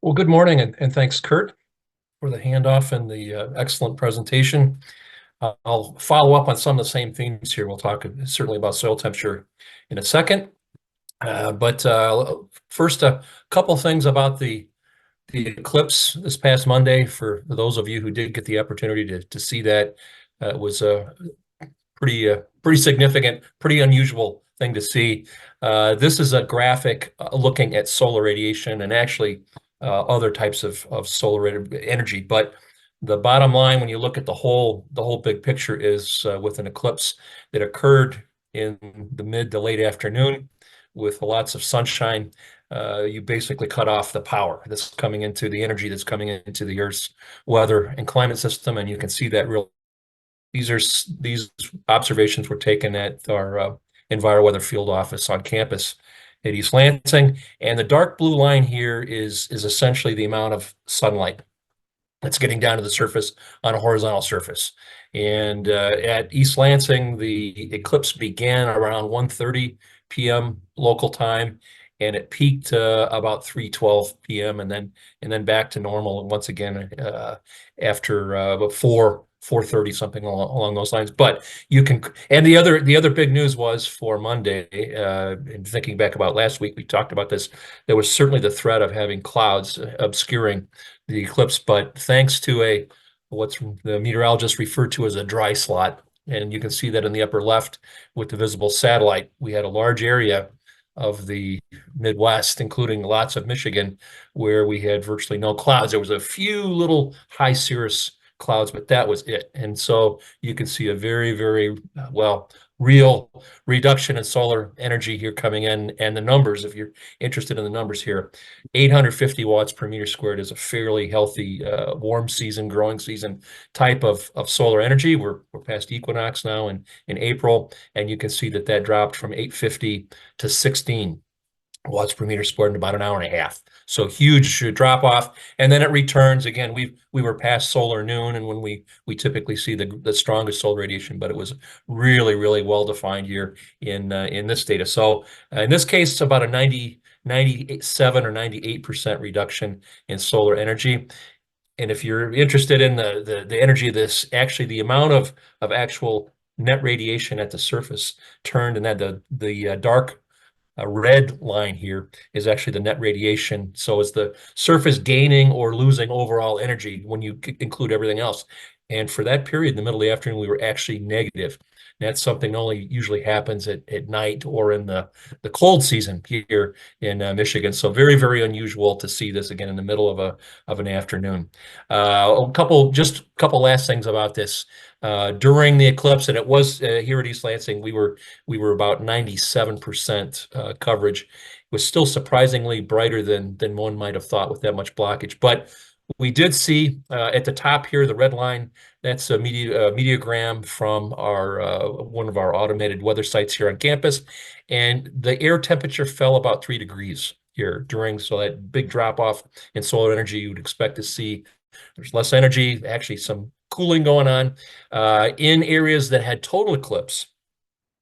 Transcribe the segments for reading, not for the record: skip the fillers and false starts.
Well, good morning, and thanks, Kurt, for the handoff and the excellent presentation. I'll follow up on some of the same themes here. We'll talk certainly about soil temperature in a second. But first, a couple things about the eclipse this past Monday. For those of you who did get the opportunity to see that, it was a pretty significant, pretty unusual thing to see. This is a graphic looking at solar radiation and actually other types of solar energy. But the bottom line, when you look at the whole big picture, is with an eclipse that occurred in the mid to late afternoon with lots of sunshine. You basically cut off the power that's coming into the energy that's coming into the Earth's weather and climate system, and you can see that real. These observations were taken at our EnviroWeather field office on campus at East Lansing, and the dark blue line here is essentially the amount of sunlight that's getting down to the surface on a horizontal surface. And at East Lansing, the eclipse began around 1:30 p.m. local time, and it peaked about 3:12 p.m. and then back to normal once again after about 4:30, something along those lines. But you can, and the other big news was for Monday, and thinking back about last week, we talked about this. There was certainly the threat of having clouds obscuring the eclipse, but thanks to what's the meteorologists referred to as a dry slot, and you can see that in the upper left with the visible satellite, we had a large area of the Midwest, including lots of Michigan, where we had virtually no clouds. There was a few little high cirrus clouds, but that was it. And so you can see a very, well, real reduction in solar energy here coming in. And the numbers, if you're interested in the numbers here, 850 watts per meter squared is a fairly healthy warm season, growing season type of solar energy. We're past equinox now in April, and you can see that dropped from 850 to 16 watts per meter squared in about an hour and a half. So huge drop off, and then it returns again. We were past solar noon, and when we typically see the strongest solar radiation, but it was really well defined here in this data. So in this case, it's about a 97 or 98% reduction in solar energy. And if you're interested in the energy of this, actually the amount of actual net radiation at the surface turned, and that the dark red line here is actually the net radiation. So is the surface gaining or losing overall energy when you include everything else? And for that period in the middle of the afternoon, we were actually negative. That's something that only usually happens at night or in the cold season here in Michigan. So very unusual to see this again in the middle of an afternoon. Just a couple last things about this. During the eclipse, and it was here at East Lansing, we were about 97% coverage. It was still surprisingly brighter than one might have thought with that much blockage. But we did see at the top here, the red line, that's a meteogram from our one of our automated weather sites here on campus. And the air temperature fell about 3 degrees here so that big drop off in solar energy you would expect to see. There's less energy, actually some cooling going on in areas that had total eclipse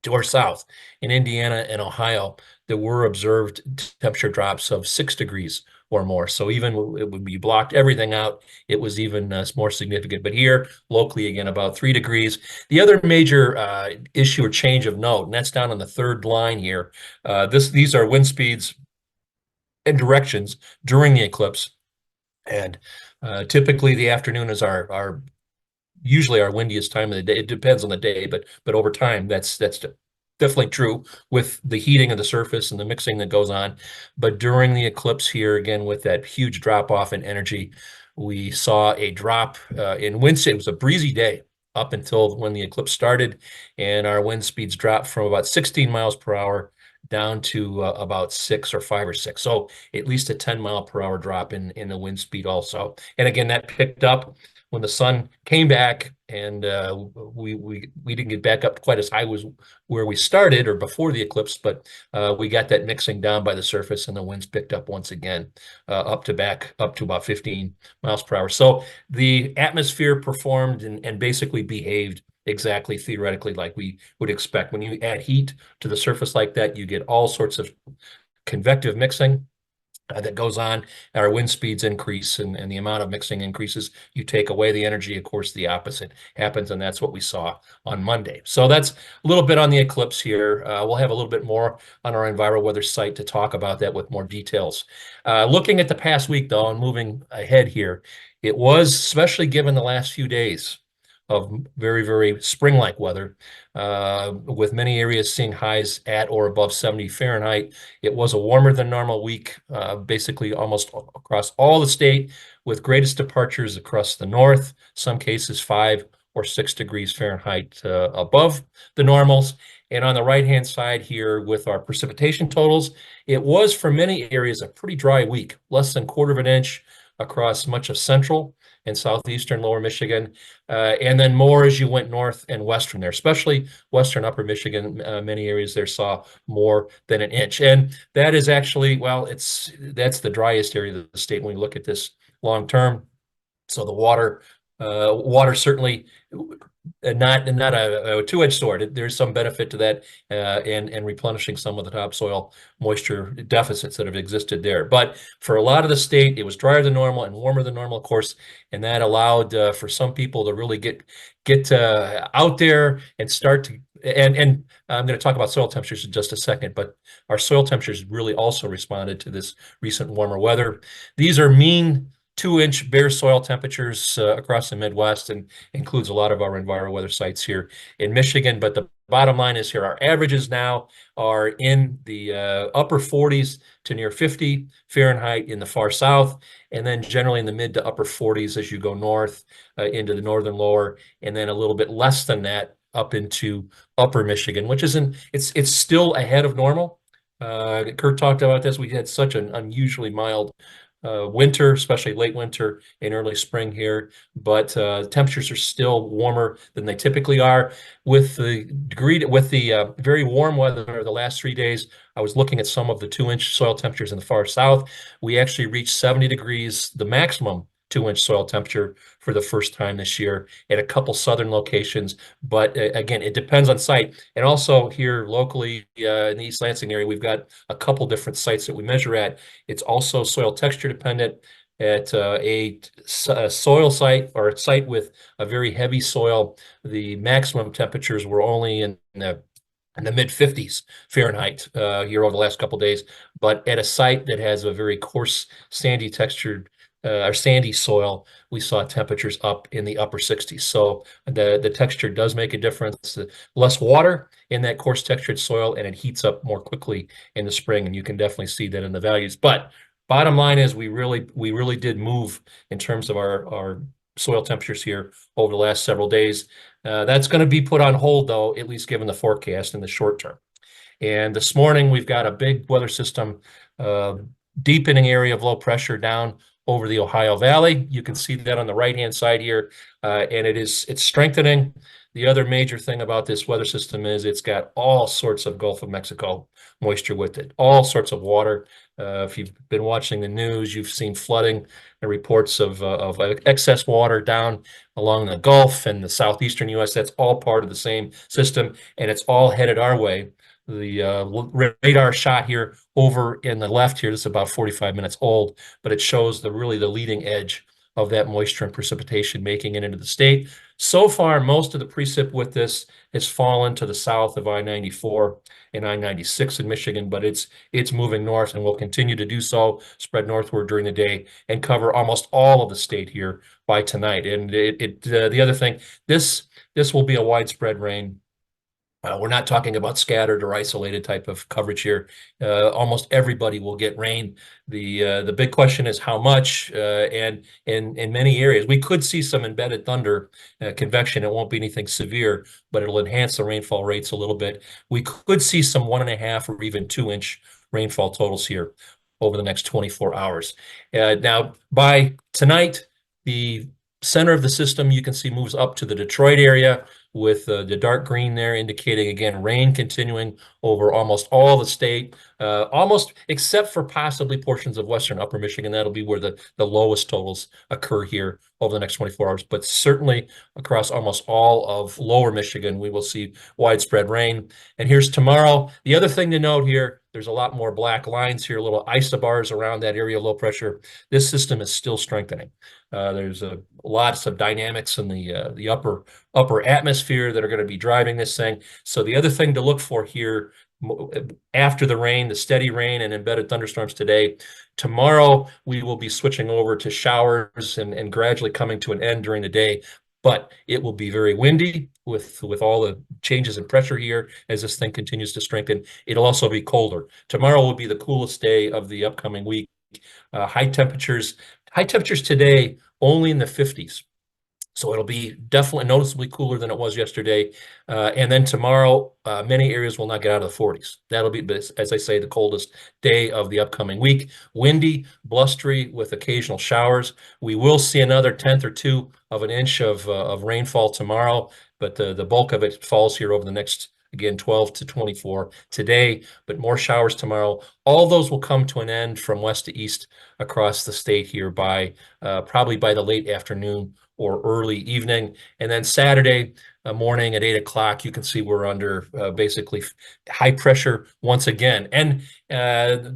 to our south in Indiana and Ohio. There were observed temperature drops of 6 degrees or more. So even when we blocked everything out, it was even more significant. But here, locally, again, about 3 degrees. The other major issue or change of note, and that's down on the third line here. These are wind speeds and directions during the eclipse. And typically the afternoon is usually our windiest time of the day. It depends on the day, but over time, that's definitely true with the heating of the surface and the mixing that goes on. But during the eclipse here, again, with that huge drop off in energy, we saw a drop in wind speed. It was a breezy day up until when the eclipse started, and our wind speeds dropped from about 16 miles per hour down to about 6 or 5 or 6. So at least a 10-mile-per-hour drop in the wind speed also. And again, that picked up when the sun came back, and we didn't get back up quite as high as where we started or before the eclipse, but we got that mixing down by the surface, and the winds picked up once again, up to about 15 miles per hour. So the atmosphere performed and basically behaved exactly theoretically like we would expect. When you add heat to the surface like that, you get all sorts of convective mixing. that goes on. Our wind speeds increase and the amount of mixing increases. You take away the energy, of course, the opposite happens, and that's what we saw on Monday. So that's a little bit on the eclipse here. We'll have a little bit more on our EnviroWeather site to talk about that with more details. Looking at the past week, though, and moving ahead here, it was, especially given the last few days of very, very spring-like weather, with many areas seeing highs at or above 70 Fahrenheit. It was a warmer than normal week, basically almost across all the state, with greatest departures across the north, some cases 5 or 6 degrees Fahrenheit above the normals. And on the right-hand side here with our precipitation totals, it was for many areas a pretty dry week, less than quarter of an inch across much of central and southeastern lower Michigan, and then more as you went north and western there, especially western upper Michigan. Many areas there saw more than an inch. And that is actually, well, that's the driest area of the state when we look at this long term. So the water certainly not a two-edged sword. There's some benefit to that, and replenishing some of the topsoil moisture deficits that have existed there. But for a lot of the state, it was drier than normal and warmer than normal, of course, and that allowed for some people to really get out there and start to. And I'm going to talk about soil temperatures in just a second, but our soil temperatures really also responded to this recent warmer weather. These are mean 2-inch bare soil temperatures across the Midwest, and includes a lot of our EnviroWeather sites here in Michigan. But the bottom line is here, our averages now are in the upper 40s to near 50 Fahrenheit in the far south, and then generally in the mid to upper 40s as you go north into the northern lower, and then a little bit less than that up into upper Michigan, which isn't, it's still ahead of normal. Kurt talked about this. We had such an unusually mild winter, especially late winter and early spring here, but temperatures are still warmer than they typically are. With the very warm weather the last 3 days, I was looking at some of the 2-inch soil temperatures in the far south. We actually reached 70 degrees, the maximum 2-inch soil temperature for the first time this year at a couple southern locations. But again, it depends on site. And also here locally in the East Lansing area, we've got a couple different sites that we measure at. It's also soil texture dependent. At a soil site or a site with a very heavy soil, the maximum temperatures were only in the mid 50s Fahrenheit here over the last couple of days. But at a site that has a very coarse, sandy textured or sandy soil, we saw temperatures up in the upper 60s. So the texture does make a difference. Less water in that coarse textured soil, and it heats up more quickly in the spring, and you can definitely see that in the values. But bottom line is we really did move in terms of our soil temperatures here over the last several days. That's going to be put on hold, though, at least given the forecast in the short term. And this morning, we've got a big weather system deepening area of low pressure down over the Ohio Valley. You can see that on the right-hand side here, and it's strengthening. The other major thing about this weather system is it's got all sorts of Gulf of Mexico moisture with it, all sorts of water. If you've been watching the news, you've seen flooding and reports of excess water down along the Gulf and the southeastern U.S. That's all part of the same system, and it's all headed our way. The radar shot here over in the left here, this is about 45 minutes old, but it shows really the leading edge of that moisture and precipitation making it into the state. So far, most of the precip with this has fallen to the south of I-94 and I-96 in Michigan, but it's moving north and will continue to do so, spread northward during the day and cover almost all of the state here by tonight. And the other thing, this will be a widespread rain. We're not talking about scattered or isolated type of coverage here. Almost everybody will get rain. The big question is how much, and in many areas. We could see some embedded thunder convection. It won't be anything severe, but it'll enhance the rainfall rates a little bit. We could see some 1.5 or even 2-inch rainfall totals here over the next 24 hours. Now, by tonight, the center of the system, you can see, moves up to the Detroit area, with the dark green there indicating, again, rain continuing over almost all the state, almost except for possibly portions of western upper Michigan. That'll be where the lowest totals occur here over the next 24 hours. But certainly across almost all of lower Michigan, we will see widespread rain. And here's tomorrow. The other thing to note here, There's a lot more black lines here, little isobars around that area of low pressure. This system is still strengthening. There's lots of dynamics in the upper atmosphere that are going to be driving this thing. So the other thing to look for here after the rain, the steady rain and embedded thunderstorms today, tomorrow we will be switching over to showers and gradually coming to an end during the day. But it will be very windy with all the changes in pressure here as this thing continues to strengthen. It'll also be colder. Tomorrow will be the coolest day of the upcoming week. High temperatures today only in the 50s. So it'll be definitely noticeably cooler than it was yesterday. And then tomorrow, many areas will not get out of the 40s. That'll be, as I say, the coldest day of the upcoming week. Windy, blustery with occasional showers. We will see another tenth or two of an inch of rainfall tomorrow, but the bulk of it falls here over the next, again, 12 to 24 today, but more showers tomorrow. All those will come to an end from west to east across the state here by probably by the late afternoon or early evening. And then Saturday morning at 8 o'clock, you can see we're under basically high pressure once again. And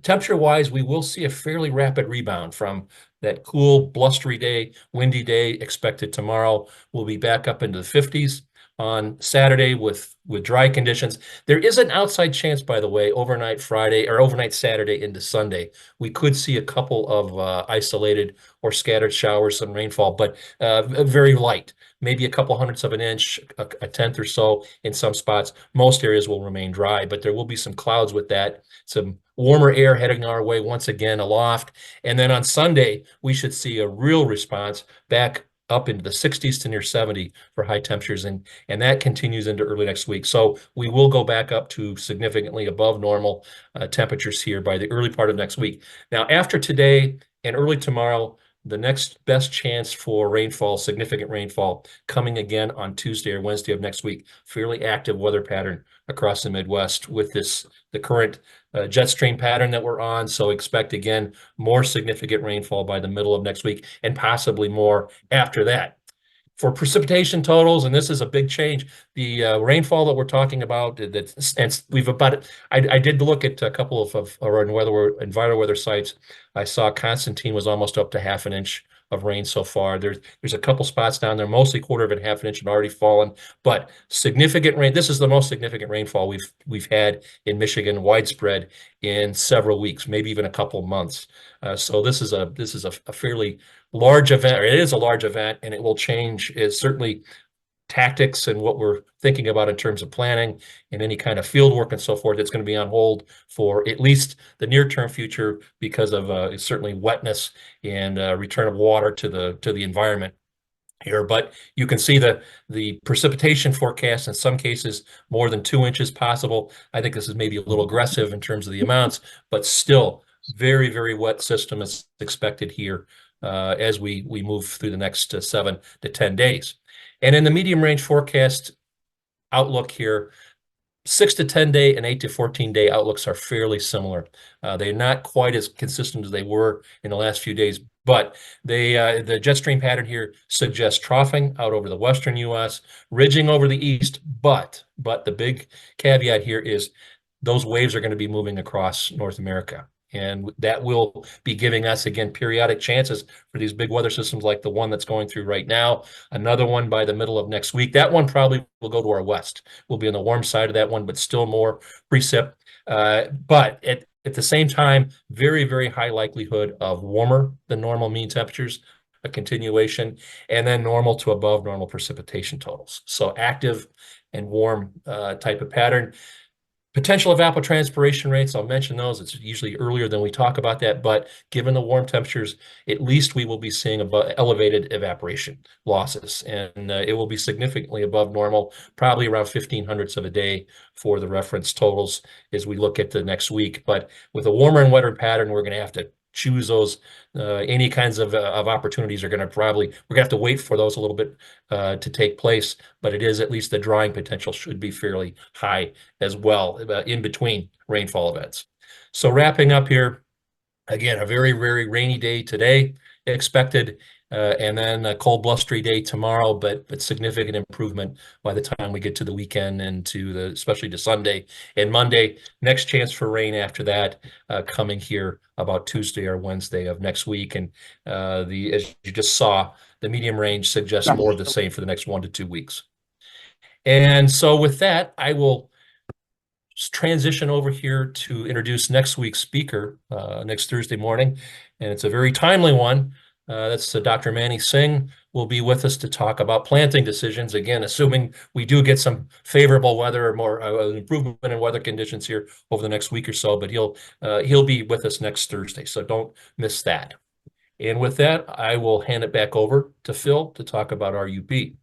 temperature-wise, we will see a fairly rapid rebound from that cool, blustery day, windy day expected tomorrow. We'll be back up into the 50s on Saturday with dry conditions. There is an outside chance, by the way, overnight Friday or overnight Saturday into Sunday. We could see a couple of isolated or scattered showers, some rainfall, but very light, maybe a couple hundredths of an inch, a tenth or so in some spots. Most areas will remain dry, but there will be some clouds with that, some warmer air heading our way once again aloft. And then on Sunday, we should see a real response back up into the 60s to near 70 for high temperatures, and that continues into early next week. So we will go back up to significantly above normal temperatures here by the early part of next week. Now, after today and early tomorrow, the next best chance for rainfall, significant rainfall, coming again on Tuesday or Wednesday of next week. Fairly active weather pattern across the Midwest with the current jet stream pattern that we're on. So expect, again, more significant rainfall by the middle of next week and possibly more after that. For precipitation totals, and this is a big change, the rainfall that we're talking about, and we've about, I did look at a couple of our environmental weather sites. I saw Constantine was almost up to half an inch of rain so far. There's a couple spots down there, mostly quarter of an half an inch had already fallen, but significant rain. This is the most significant rainfall we've had in Michigan, widespread in several weeks, maybe even a couple months. So this is a fairly large event, or it is a large event, and it will change is certainly tactics and what we're thinking about in terms of planning and any kind of field work and so forth. It's going to be on hold for at least the near-term future because of certainly wetness and return of water to the environment here. But you can see the precipitation forecast in some cases more than 2 inches possible. I think this is maybe a little aggressive in terms of the amounts, but still very, very wet system is expected here as we move through the next 7 to 10 days. And in the medium range forecast outlook here, 6 to 10 day and 8 to 14 day outlooks are fairly similar. They're not quite as consistent as they were in the last few days, but the jet stream pattern here suggests troughing out over the western U.S., ridging over the east, but the big caveat here is those waves are going to be moving across North America. And that will be giving us, again, periodic chances for these big weather systems like the one that's going through right now. Another one by the middle of next week. That one probably will go to our west. We'll be on the warm side of that one, but still more precip. But at the same time, very, very high likelihood of warmer than normal mean temperatures, a continuation, and then normal to above normal precipitation totals. So active and warm type of pattern. Potential evapotranspiration rates, I'll mention those. It's usually earlier than we talk about that, but given the warm temperatures, at least we will be seeing elevated evaporation losses, and it will be significantly above normal, probably around 15 hundredths of a day for the reference totals as we look at the next week. But with a warmer and wetter pattern, we're going to have to choose those. Any kinds of opportunities are going to we're going to have to wait for those a little bit to take place, but it is at least the drying potential should be fairly high as well in between rainfall events. So wrapping up here, again, a very, very rainy day today expected, and then a cold, blustery day tomorrow, but significant improvement by the time we get to the weekend and especially to Sunday and Monday. Next chance for rain after that, coming here about Tuesday or Wednesday of next week. And as you just saw, the medium range suggests more of the same for the next 1 to 2 weeks. And so with that, I will transition over here to introduce next week's speaker, next Thursday morning. And it's a very timely one. That's Dr. Manny Singh will be with us to talk about planting decisions. Again, assuming we do get some favorable weather or more improvement in weather conditions here over the next week or so, but he'll be with us next Thursday. So don't miss that. And with that, I will hand it back over to Phil to talk about RUP.